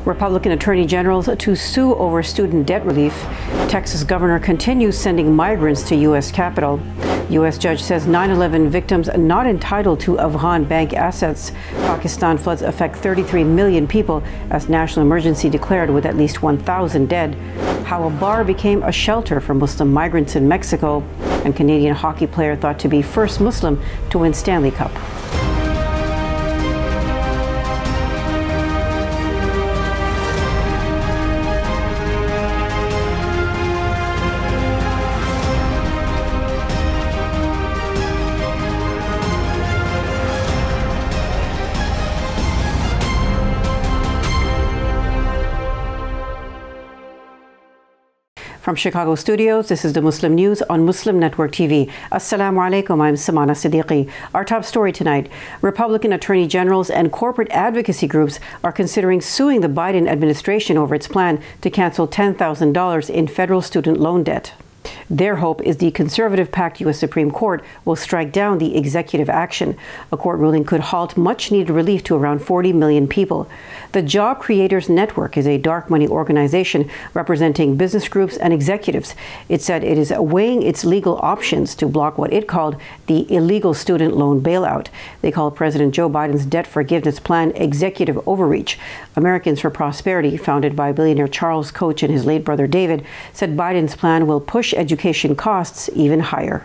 Republican attorney generals to sue over student debt relief. Texas governor continues sending migrants to U.S. Capitol. U.S. judge says 9/11 victims not entitled to Afghan bank assets. Pakistan floods affect 33 million people as national emergency declared with at least 1,000 dead. How a bar became a shelter for Muslim migrants in Mexico. And Canadian hockey player thought to be first Muslim to win Stanley Cup. From Chicago studios, this is the Muslim News on Muslim Network TV. Assalamu alaikum, I'm Samana Siddiqui. Our top story tonight, Republican attorney generals and corporate advocacy groups are considering suing the Biden administration over its plan to cancel $10,000 in federal student loan debt. Their hope is the conservative-packed U.S. Supreme Court will strike down the executive action. A court ruling could halt much-needed relief to around 40 million people. The Job Creators Network is a dark money organization representing business groups and executives. It said it is weighing its legal options to block what it called the illegal student loan bailout. They call President Joe Biden's debt forgiveness plan executive overreach. Americans for Prosperity, founded by billionaire Charles Koch and his late brother David, said Biden's plan will push education costs even higher.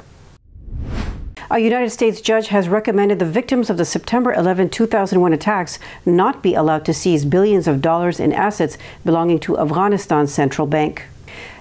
A United States judge has recommended the victims of the September 11, 2001 attacks not be allowed to seize billions of dollars in assets belonging to Afghanistan's central bank.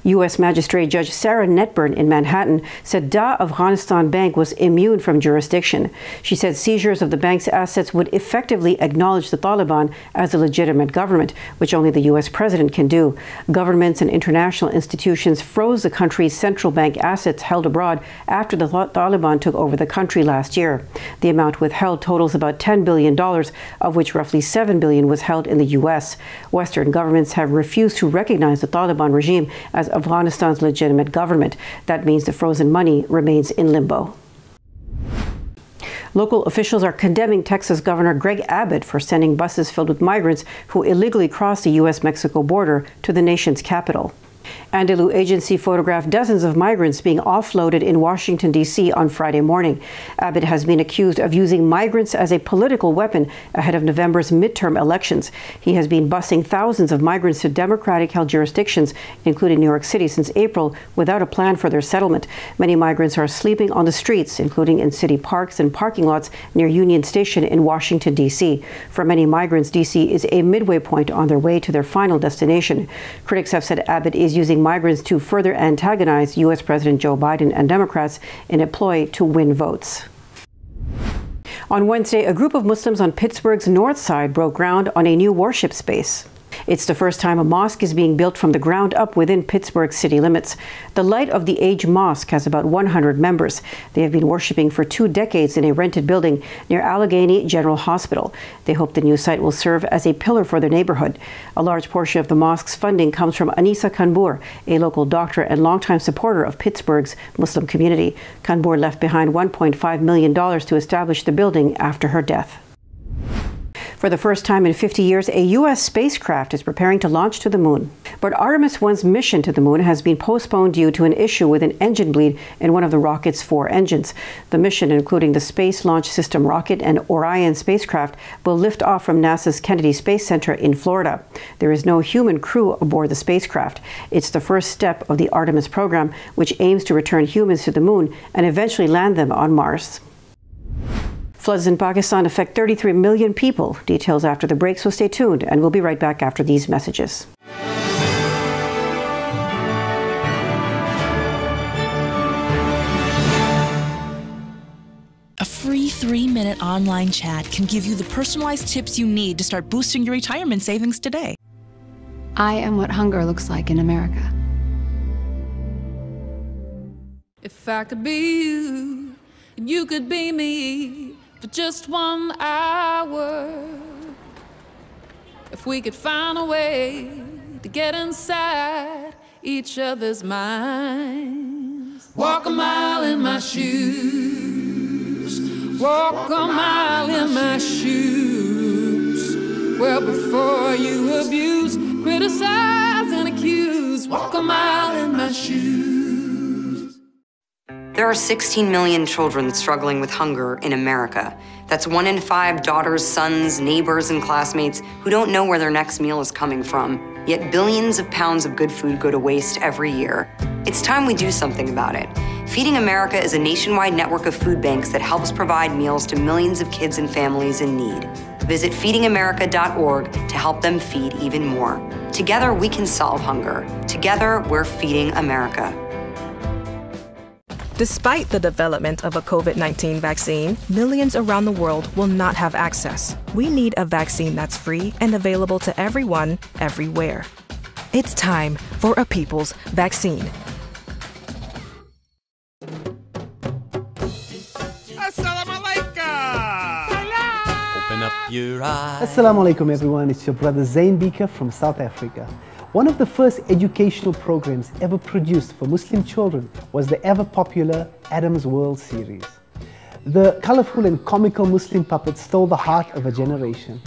U.S. Magistrate Judge Sarah Netburn in Manhattan said Da Afghanistan Bank was immune from jurisdiction. She said seizures of the bank's assets would effectively acknowledge the Taliban as a legitimate government, which only the U.S. president can do. Governments and international institutions froze the country's central bank assets held abroad after the Taliban took over the country last year. The amount withheld totals about $10 billion, of which roughly $7 billion was held in the U.S. Western governments have refused to recognize the Taliban regime as Afghanistan's legitimate government. That means the frozen money remains in limbo. Local officials are condemning Texas Governor Greg Abbott for sending buses filled with migrants who illegally crossed the U.S.-Mexico border to the nation's capital. Andalu agency photographed dozens of migrants being offloaded in Washington, D.C. on Friday morning. Abbott has been accused of using migrants as a political weapon ahead of November's midterm elections. He has been busing thousands of migrants to Democratic-held jurisdictions, including New York City, since April, without a plan for their settlement. Many migrants are sleeping on the streets, including in city parks and parking lots near Union Station in Washington, D.C. For many migrants, D.C. is a midway point on their way to their final destination. Critics have said Abbott is using migrants to further antagonize U.S. President Joe Biden and Democrats in a ploy to win votes. On Wednesday, a group of Muslims on Pittsburgh's north side broke ground on a new worship space. It's the first time a mosque is being built from the ground up within Pittsburgh's city limits. The Light of the Age Mosque has about 100 members. They have been worshiping for 2 decades in a rented building near Allegheny General Hospital. They hope the new site will serve as a pillar for their neighborhood. A large portion of the mosque's funding comes from Anisa Kanbur, a local doctor and longtime supporter of Pittsburgh's Muslim community. Kanbur left behind $1.5 million to establish the building after her death. For the first time in 50 years, a U.S. spacecraft is preparing to launch to the moon. But Artemis 1's mission to the moon has been postponed due to an issue with an engine bleed in one of the rocket's 4 engines. The mission, including the Space Launch System rocket and Orion spacecraft, will lift off from NASA's Kennedy Space Center in Florida. There is no human crew aboard the spacecraft. It's the first step of the Artemis program, which aims to return humans to the moon and eventually land them on Mars. Floods in Pakistan affect 33 million people. Details after the break, so stay tuned, and we'll be right back after these messages. A free 3-minute online chat can give you the personalized tips you need to start boosting your retirement savings today. I am what hunger looks like in America. If I could be you, and you could be me, for just 1 hour. If we could find a way to get inside each other's minds. Walk a mile in my shoes. Walk a mile in my shoes. Well, before you abuse, criticize and accuse, walk a mile in my shoes. There are 16 million children struggling with hunger in America. That's 1 in 5 daughters, sons, neighbors, and classmates who don't know where their next meal is coming from. Yet billions of pounds of good food go to waste every year. It's time we do something about it. Feeding America is a nationwide network of food banks that helps provide meals to millions of kids and families in need. Visit feedingamerica.org to help them feed even more. Together, we can solve hunger. Together, we're feeding America. Despite the development of a COVID-19 vaccine, millions around the world will not have access. We need a vaccine that's free and available to everyone, everywhere. It's time for a people's vaccine. Open up your eyes. Assalamu alaikum everyone, it's your brother Zain Bika from South Africa. One of the first educational programs ever produced for Muslim children was the ever popular Adam's World series. The colorful and comical Muslim puppets stole the heart of a generation.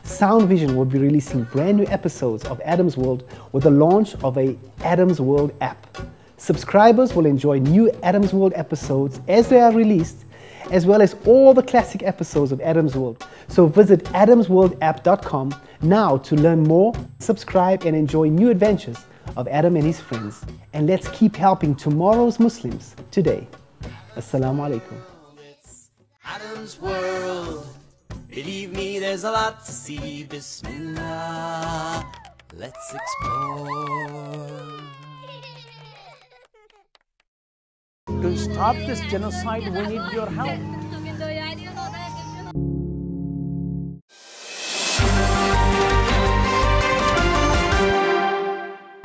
Sound Vision will be releasing brand new episodes of Adam's World with the launch of a Adam's World app. Subscribers will enjoy new Adam's World episodes as they are released, as well as all the classic episodes of Adam's World. So visit adamsworldapp.com now to learn more, subscribe and enjoy new adventures of Adam and his friends. And let's keep helping tomorrow's Muslims today. Assalamu alaikum. It's Adam's World. Believe me, there's a lot to see. Bismillah. Let's explore. To stop this genocide, we need your help.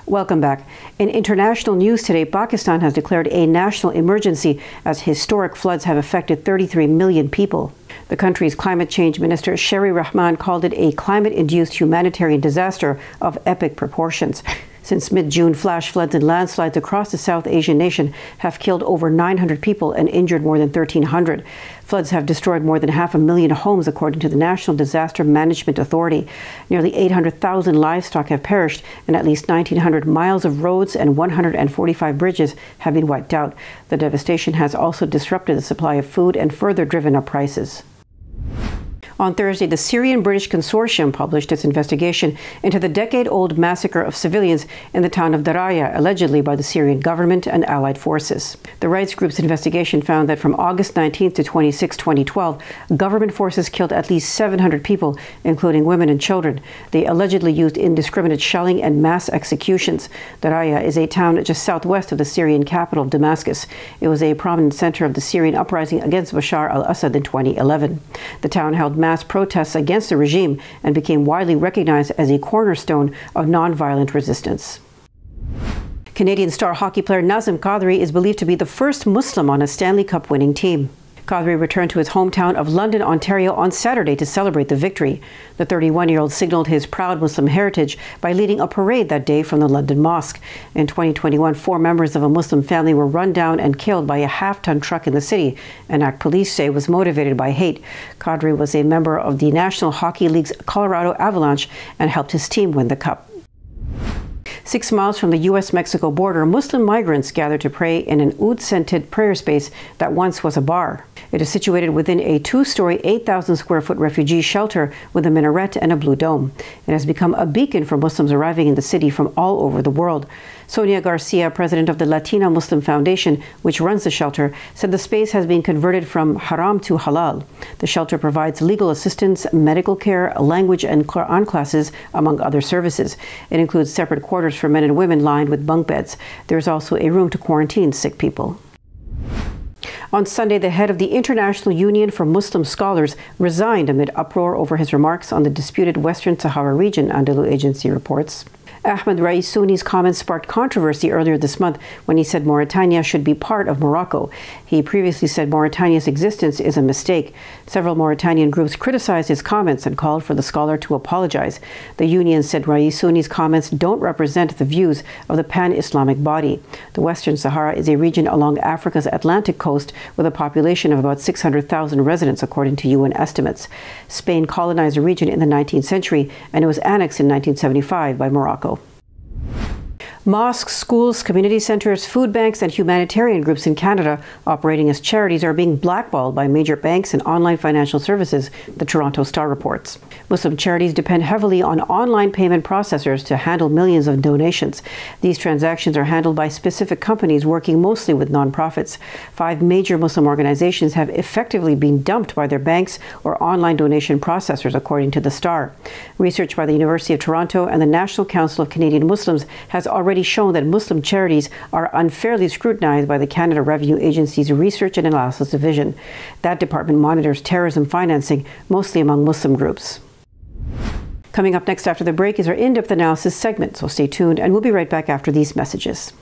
Welcome back. In international news today, Pakistan has declared a national emergency as historic floods have affected 33 million people. The country's climate change minister, Sherry Rahman, called it a climate-induced humanitarian disaster of epic proportions. Since mid-June, flash floods and landslides across the South Asian nation have killed over 900 people and injured more than 1,300. Floods have destroyed more than 500,000 homes, according to the National Disaster Management Authority. Nearly 800,000 livestock have perished, and at least 1,900 miles of roads and 145 bridges have been wiped out. The devastation has also disrupted the supply of food and further driven up prices. On Thursday, the Syrian-British consortium published its investigation into the decade-old massacre of civilians in the town of Daraya, allegedly by the Syrian government and allied forces. The rights group's investigation found that from August 19 to 26, 2012, government forces killed at least 700 people, including women and children. They allegedly used indiscriminate shelling and mass executions. Daraya is a town just southwest of the Syrian capital, Damascus. It was a prominent center of the Syrian uprising against Bashar al-Assad in 2011. The town held mass protests against the regime and became widely recognized as a cornerstone of nonviolent resistance. Canadian star hockey player Nazem Kadri is believed to be the first Muslim on a Stanley Cup winning team. Kadri returned to his hometown of London, Ontario on Saturday to celebrate the victory. The 31-year-old signaled his proud Muslim heritage by leading a parade that day from the London Mosque. In 2021, 4 members of a Muslim family were run down and killed by a half-ton truck in the city, an act police say was motivated by hate. Kadri was a member of the National Hockey League's Colorado Avalanche and helped his team win the cup. 6 miles from the U.S.-Mexico border, Muslim migrants gather to pray in an oud-scented prayer space that once was a bar. It is situated within a 2-story, 8,000-square-foot refugee shelter with a minaret and a blue dome. It has become a beacon for Muslims arriving in the city from all over the world. Sonia Garcia, president of the Latina Muslim Foundation, which runs the shelter, said the space has been converted from haram to halal. The shelter provides legal assistance, medical care, language and Quran classes, among other services. It includes separate quarters for men and women lined with bunk beds. There is also a room to quarantine sick people. On Sunday, the head of the International Union for Muslim Scholars resigned amid uproar over his remarks on the disputed Western Sahara region, Anadolu agency reports. Ahmed Raisuni's comments sparked controversy earlier this month when he said Mauritania should be part of Morocco. He previously said Mauritania's existence is a mistake. Several Mauritanian groups criticized his comments and called for the scholar to apologize. The union said Raisuni's comments don't represent the views of the pan-Islamic body. The Western Sahara is a region along Africa's Atlantic coast with a population of about 600,000 residents, according to UN estimates. Spain colonized the region in the 19th century, and it was annexed in 1975 by Morocco. Mosques, schools, community centres, food banks and humanitarian groups in Canada operating as charities are being blackballed by major banks and online financial services, the Toronto Star reports. Muslim charities depend heavily on online payment processors to handle millions of donations. These transactions are handled by specific companies working mostly with nonprofits. 5 major Muslim organizations have effectively been dumped by their banks or online donation processors, according to the Star. Research by the University of Toronto and the National Council of Canadian Muslims has already shown that Muslim charities are unfairly scrutinized by the Canada Revenue Agency's Research and Analysis Division. That department monitors terrorism financing, mostly among Muslim groups. Coming up next after the break is our in-depth analysis segment, so stay tuned and we'll be right back after these messages.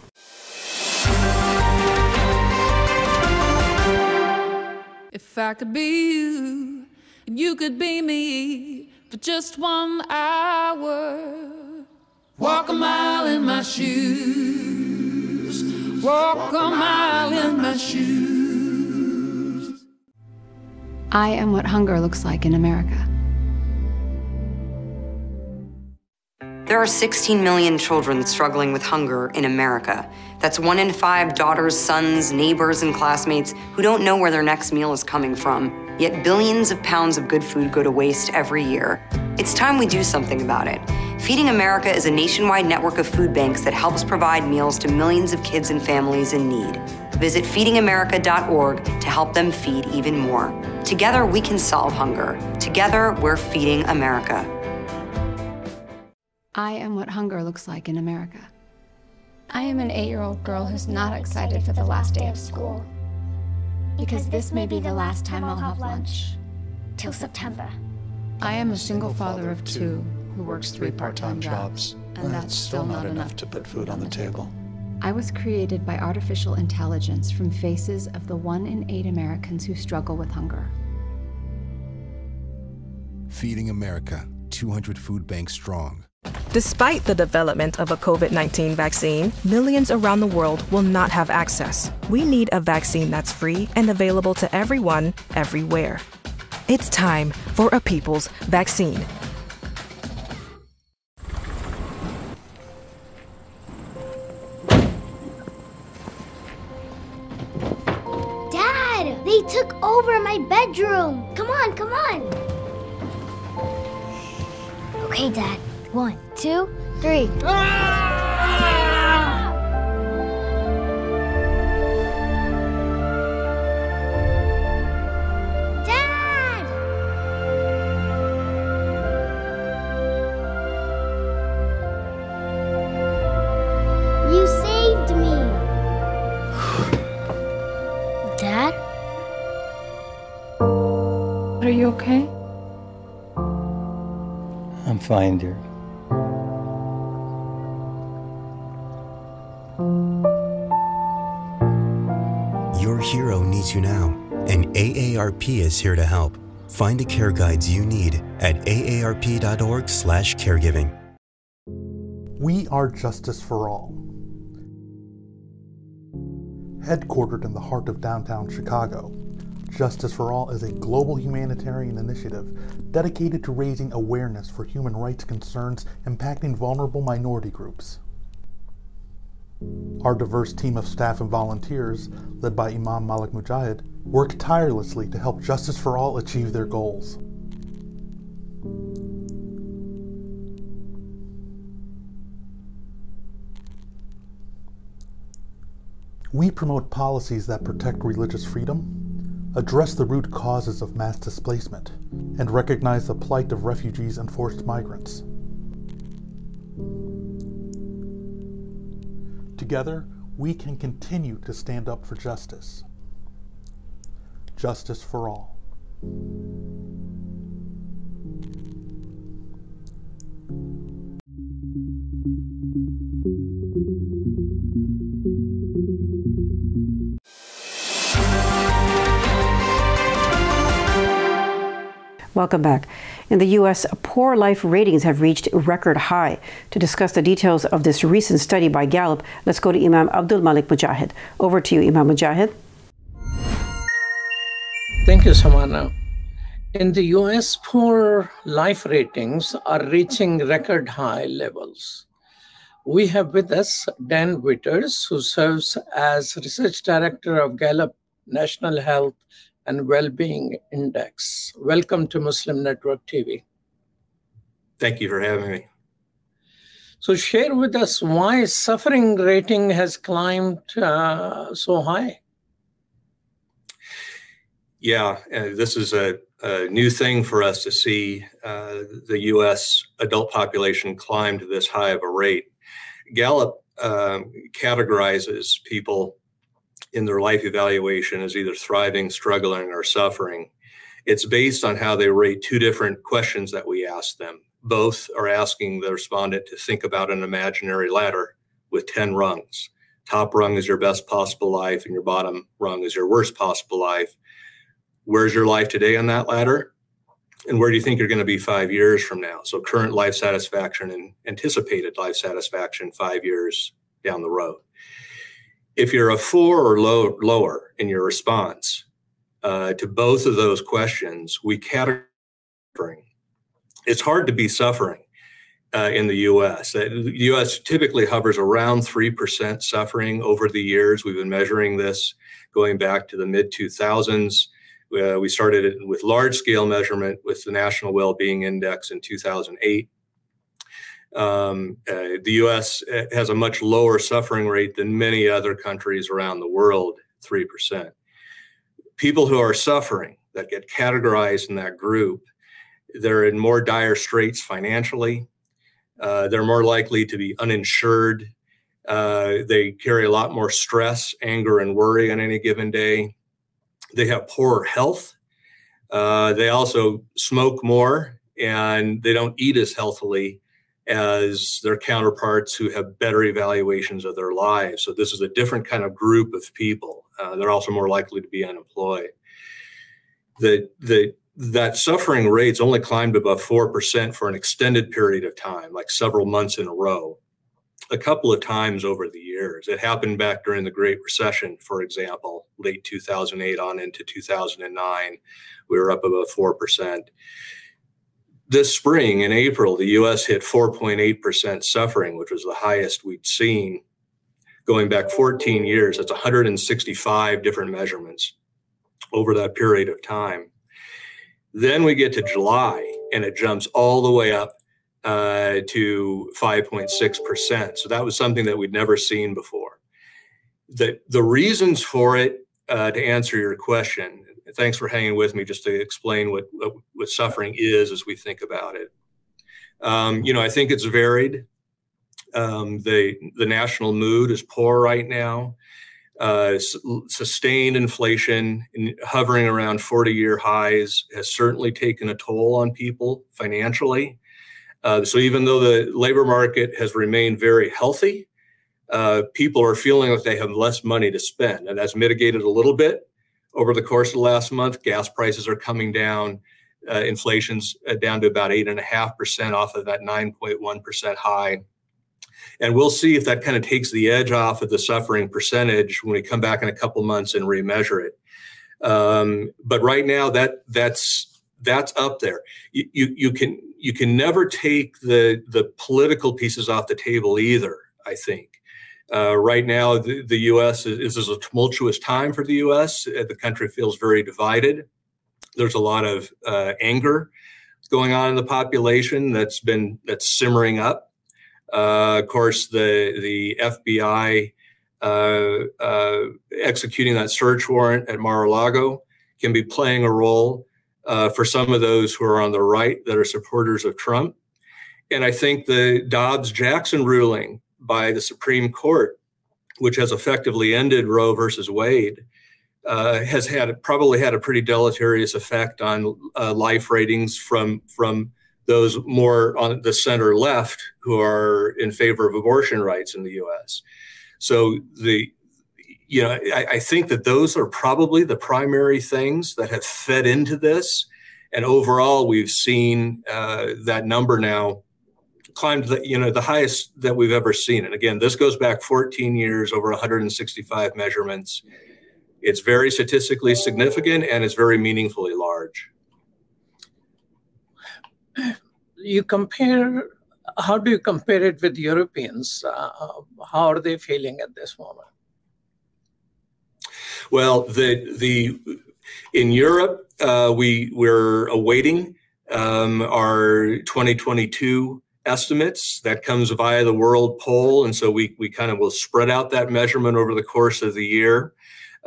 If I could be you, and you could be me for just 1 hour. Walk a mile in my shoes. Walk a mile in my shoes. I am what hunger looks like in America. There are 16 million children struggling with hunger in America. That's 1 in 5 daughters, sons, neighbors, and classmates who don't know where their next meal is coming from. Yet billions of pounds of good food go to waste every year. It's time we do something about it. Feeding America is a nationwide network of food banks that helps provide meals to millions of kids and families in need. Visit feedingamerica.org to help them feed even more. Together, we can solve hunger. Together, we're feeding America. I am what hunger looks like in America. I am an 8-year-old girl who's not excited for the last day of school. Because this may be the last time I'll have lunch. Till September. I am a single father of 2 who works 3 part-time jobs, and that's still not enough to put food on the table. I was created by artificial intelligence from faces of the 1 in 8 Americans who struggle with hunger. Feeding America, 200 food banks strong. Despite the development of a COVID-19 vaccine, millions around the world will not have access. We need a vaccine that's free and available to everyone, everywhere. It's time for a people's vaccine. Dad, they took over my bedroom. Come on, come on. Okay, Dad. 1, 2, 3. Dad! You saved me. Dad? Are you okay? I'm fine, dear. Your hero needs you now, and AARP is here to help. Find the care guides you need at aarp.org/caregiving. We are Justice for All. Headquartered in the heart of downtown Chicago, Justice for All is a global humanitarian initiative dedicated to raising awareness for human rights concerns impacting vulnerable minority groups. Our diverse team of staff and volunteers, led by Imam Malik Mujahid, work tirelessly to help Justice for All achieve their goals. We promote policies that protect religious freedom, address the root causes of mass displacement, and recognize the plight of refugees and forced migrants. Together, we can continue to stand up for justice. Justice for all. Welcome back. In the U.S., poor life ratings have reached a record high. To discuss the details of this recent study by Gallup, let's go to Imam Abdul Malik Mujahid. Over to you, Imam Mujahid. Thank you, Samana. In the U.S., poor life ratings are reaching record high levels. We have with us Dan Witters, who serves as Research Director of Gallup National Health and Wellbeing Index. Welcome to Muslim Network TV. Thank you for having me. So share with us why suffering rating has climbed so high. Yeah, this is a new thing for us to see the U.S. adult population climb to this high of a rate. Gallup categorizes people in their life evaluation as either thriving, struggling, or suffering. It's based on how they rate two different questions that we ask them. Both are asking the respondent to think about an imaginary ladder with 10 rungs. Top rung is your best possible life, and your bottom rung is your worst possible life. Where's your life today on that ladder? And where do you think you're going to be 5 years from now? So current life satisfaction and anticipated life satisfaction 5 years down the road. If you're a 4 or lower in your response to both of those questions, we categorize suffering. It's hard to be suffering in the U.S. The U.S. typically hovers around 3% suffering over the years. We've been measuring this going back to the mid-2000s. We started it with large-scale measurement with the National Wellbeing Index in 2008. The U.S. has a much lower suffering rate than many other countries around the world, 3%. People who are suffering that get categorized in that group, they're in more dire straits financially. They're more likely to be uninsured. They carry a lot more stress, anger, and worry on any given day. They have poorer health. They also smoke more, and they don't eat as healthily as their counterparts who have better evaluations of their lives. So this is a different kind of group of people. They're also more likely to be unemployed. That suffering rate's only climbed above 4% for an extended period of time, like several months in a row, a couple of times over the years. It happened back during the Great Recession, for example, late 2008 on into 2009. We were up above 4%. This spring, in April, the U.S. hit 4.8% suffering, which was the highest we'd seen going back 14 years. That's 165 different measurements over that period of time. Then we get to July, and it jumps all the way up to 5.6%. So that was something that we'd never seen before. The reasons for it, to answer your question, thanks for hanging with me just to explain what suffering is as we think about it. I think it's varied. The national mood is poor right now. Sustained inflation hovering around 40-year highs has certainly taken a toll on people financially. So even though the labor market has remained very healthy, people are feeling like they have less money to spend, and that's mitigated a little bit over the course of the last month. Gas prices are coming down. Inflation's down to about 8.5% off of that 9.1% high. And we'll see if that kind of takes the edge off of the suffering percentage when we come back in a couple months and remeasure it. But right now, that's up there. You can never take the political pieces off the table either, I think. Right now, the U.S. is a tumultuous time for the U.S. The country feels very divided. There's a lot of anger going on in the population that's simmering up. Of course, the FBI executing that search warrant at Mar-a-Lago can be playing a role for some of those who are on the right that are supporters of Trump. And I think the Dobbs-Jackson ruling by the Supreme Court, which has effectively ended Roe versus Wade, has probably had a pretty deleterious effect on life ratings from those more on the center left who are in favor of abortion rights in the U.S. So I think that those are probably the primary things that have fed into this. And overall, we've seen that number now climb to the highest that we've ever seen. And again, this goes back 14 years, over 165 measurements. It's very statistically significant, and it's very meaningfully large. How do you compare it with Europeans? How are they feeling at this moment? Well, in Europe, we're awaiting our 2022 estimates. That comes via the World Poll, and so we kind of will spread out that measurement over the course of the year.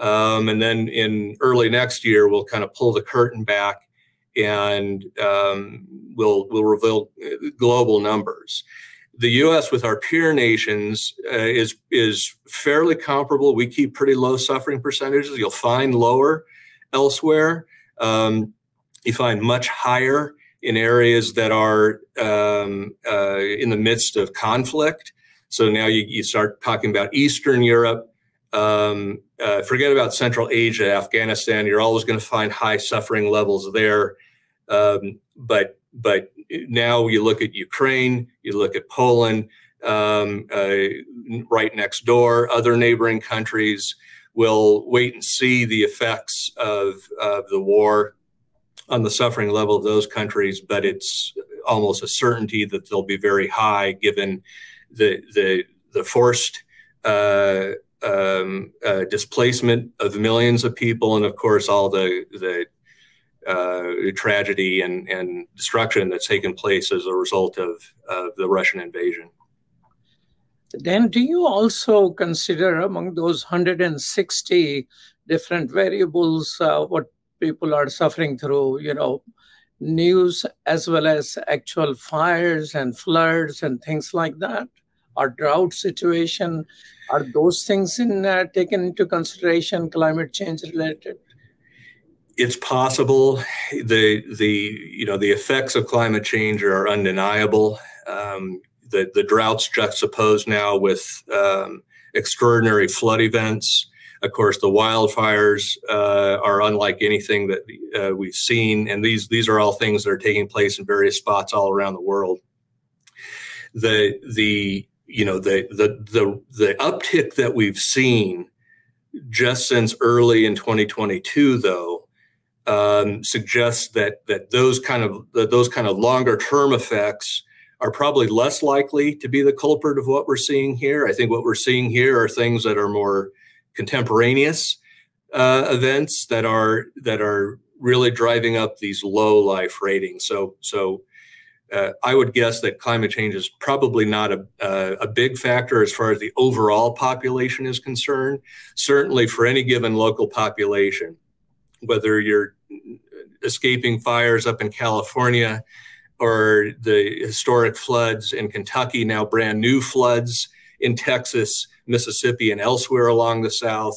And then in early next year, we'll kind of pull the curtain back and we'll reveal global numbers. The U.S. with our peer nations is fairly comparable. We keep pretty low suffering percentages. You'll find lower elsewhere. You find much higher in areas that are in the midst of conflict. So now you start talking about Eastern Europe. Forget about Central Asia, Afghanistan. You're always going to find high suffering levels there. But now you look at Ukraine, you look at Poland, right next door, other neighboring countries. We'll wait and see the effects of the war on the suffering level of those countries, but it's almost a certainty that they'll be very high given the forced displacement of millions of people, and of course all the tragedy and destruction that's taken place as a result of the Russian invasion. Then do you also consider among those 160 different variables what people are suffering through, news as well as actual fires and floods and things like that? Our drought situation, are those things taken into consideration, climate change related? It's possible. The effects of climate change are undeniable. The droughts juxtaposed now with extraordinary flood events. Of course, the wildfires are unlike anything that we've seen, and these are all things that are taking place in various spots all around the world. The uptick that we've seen just since early in 2022, though, suggests that those kind of longer term effects are probably less likely to be the culprit of what we're seeing here. I think what we're seeing here are things that are more contemporaneous events that are really driving up these low life ratings. So I would guess that climate change is probably not a big factor as far as the overall population is concerned. Certainly for any given local population, whether you're escaping fires up in California or the historic floods in Kentucky, now brand new floods in Texas, Mississippi, and elsewhere along the South.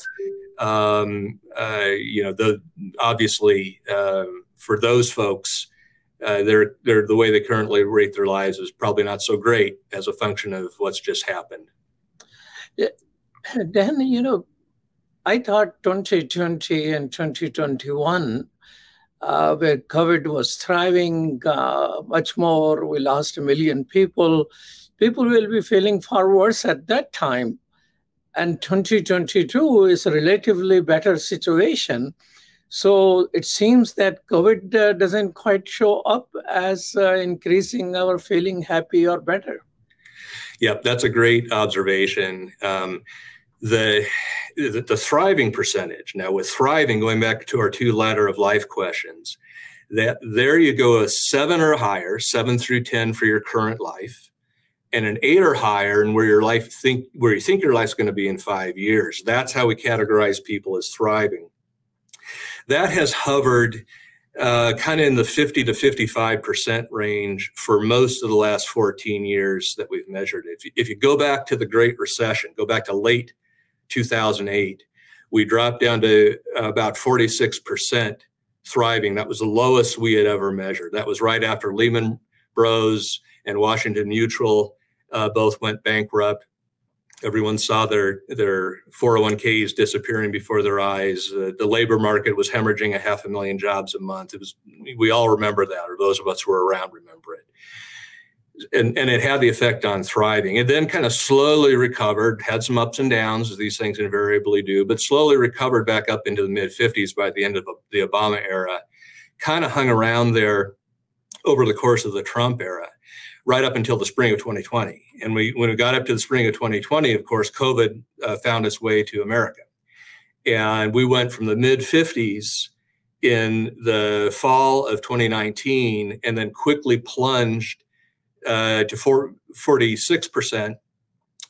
Obviously, for those folks, the way they currently rate their lives is probably not so great as a function of what's just happened. Dan, I thought 2020 and 2021, where COVID was thriving much more, we lost 1 million people. People will be feeling far worse at that time. And 2022 is a relatively better situation. So it seems that COVID doesn't quite show up as increasing our feeling happy or better. Yep, that's a great observation. The thriving percentage, now with thriving, going back to our 2 ladder of life questions, that there you go, a 7 or higher, 7 through 10 for your current life, and an 8 or higher, and where you think your life's going to be in 5 years. That's how we categorize people as thriving. That has hovered kind of in the 50 to 55% range for most of the last 14 years that we've measured. If you go back to the Great Recession, go back to late 2008, we dropped down to about 46% thriving. That was the lowest we had ever measured. That was right after Lehman Bros and Washington Mutual both went bankrupt. Everyone saw their 401ks disappearing before their eyes. The labor market was hemorrhaging 500,000 jobs a month. We all remember that, or those of us who were around remember it. And it had the effect on thriving. It then kind of slowly recovered, had some ups and downs, as these things invariably do, but slowly recovered back up into the mid-50s by the end of the Obama era, kind of hung around there over the course of the Trump era, right up until the spring of 2020. And when we got up to the spring of 2020, of course, COVID found its way to America. And we went from the mid-50s in the fall of 2019 and then quickly plunged to 46%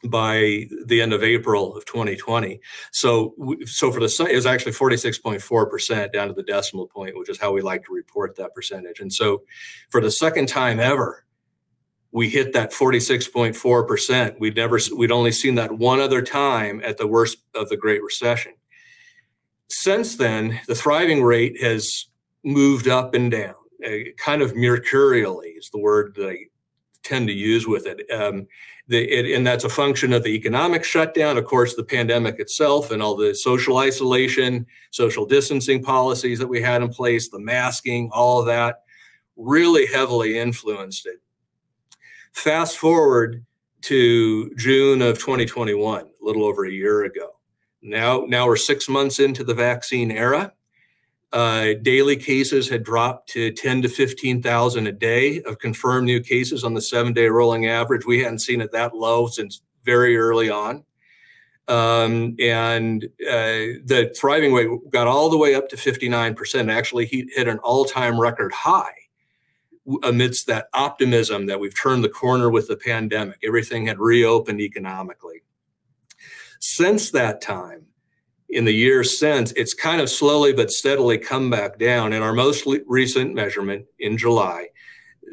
by the end of April of 2020. So for the, it was actually 46.4% down to the decimal point, which is how we like to report that percentage. And so for the second time ever, we hit that 46.4%. We'd only seen that one other time at the worst of the Great Recession. Since then, the thriving rate has moved up and down, kind of mercurially is the word that I tend to use with it. And that's a function of the economic shutdown, of course, the pandemic itself and all the social isolation, social distancing policies that we had in place, the masking, all of that really heavily influenced it. Fast forward to June of 2021, a little over a year ago. Now we're 6 months into the vaccine era. Daily cases had dropped to 10 to 15,000 a day of confirmed new cases on the 7-day rolling average. We hadn't seen it that low since very early on. The thriving rate got all the way up to 59%, actually hit an all-time record high amidst that optimism that we've turned the corner with the pandemic. Everything had reopened economically. Since that time, in the years since, it's kind of slowly but steadily come back down. In our most recent measurement in July,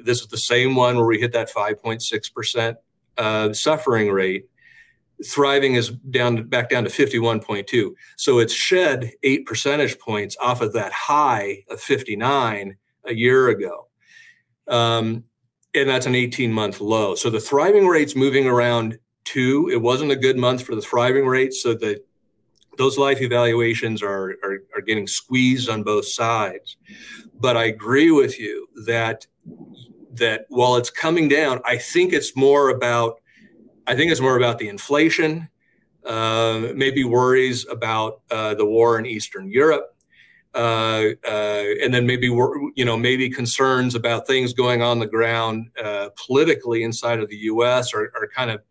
this is the same one where we hit that 5.6% suffering rate. Thriving is back down to 51.2. So it's shed 8 percentage points off of that high of 59 a year ago. And that's an 18-month low. So the thriving rate's moving around too. It wasn't a good month for the thriving rate, so that those life evaluations are getting squeezed on both sides. But I agree with you that while it's coming down, I think it's more about the inflation, maybe worries about the war in Eastern Europe, and then maybe concerns about things going on the ground politically inside of the U.S. are kind of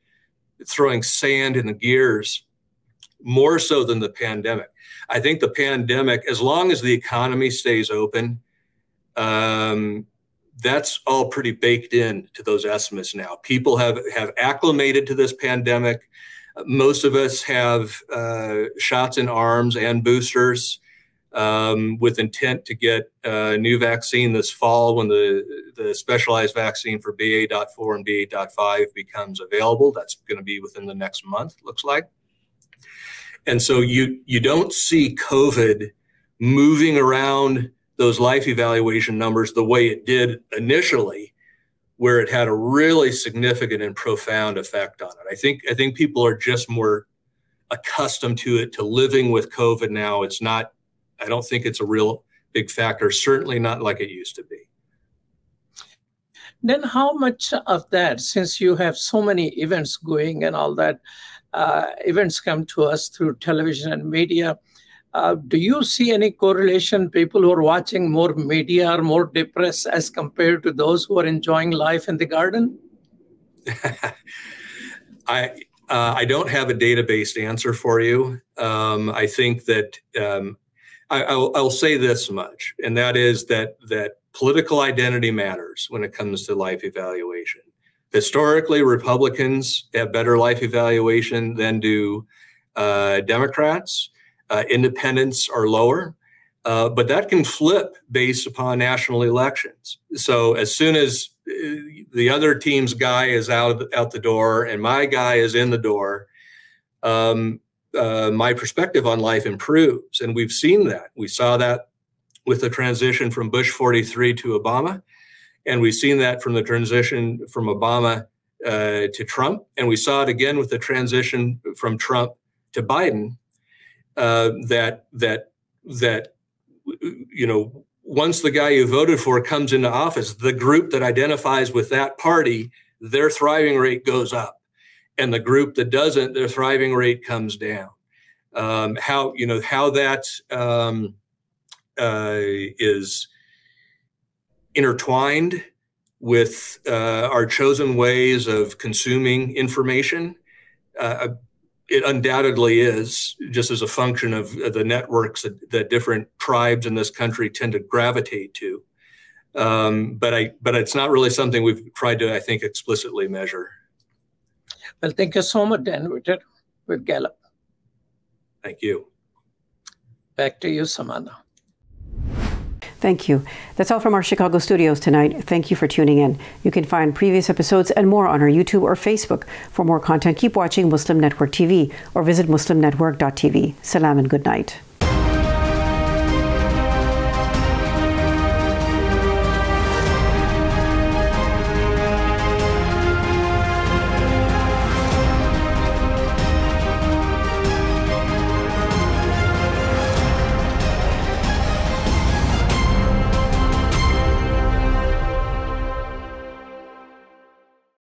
throwing sand in the gears more so than the pandemic. I think the pandemic, as long as the economy stays open, that's all pretty baked in to those estimates now. People have acclimated to this pandemic. Most of us have shots in arms and boosters with intent to get a new vaccine this fall when the specialized vaccine for BA.4 and BA.5 becomes available. That's going to be within the next month, looks like. And so you don't see COVID moving around those life evaluation numbers the way it did initially, where it had a really significant and profound effect on it. I think people are just more accustomed to it, to living with COVID now. It's not, I don't think it's a real big factor, certainly not like it used to be. Then how much of that, since you have so many events going and all that, events come to us through television and media, do you see any correlation? People who are watching more media are more depressed as compared to those who are enjoying life in the garden? I don't have a data-based answer for you. I think that I'll say this much, and that is that political identity matters when it comes to life evaluation. Historically, Republicans have better life evaluation than do Democrats. Independents are lower, but that can flip based upon national elections. So as soon as the other team's guy is out the door and my guy is in the door, my perspective on life improves. And we've seen that. We saw that with the transition from Bush 43 to Obama. And we've seen that from the transition from Obama to Trump, and we saw it again with the transition from Trump to Biden. That once the guy you voted for comes into office, the group that identifies with that party, their thriving rate goes up, and the group that doesn't, their thriving rate comes down. How that is intertwined with our chosen ways of consuming information. It undoubtedly is, just as a function of the networks that different tribes in this country tend to gravitate to. But it's not really something we've tried to, I think, explicitly measure. Well, thank you so much, Dan Witters with Gallup. Thank you. Back to you, Samana. Thank you. That's all from our Chicago studios tonight. Thank you for tuning in. You can find previous episodes and more on our YouTube or Facebook. For more content, keep watching Muslim Network TV or visit muslimnetwork.tv. Salam and good night.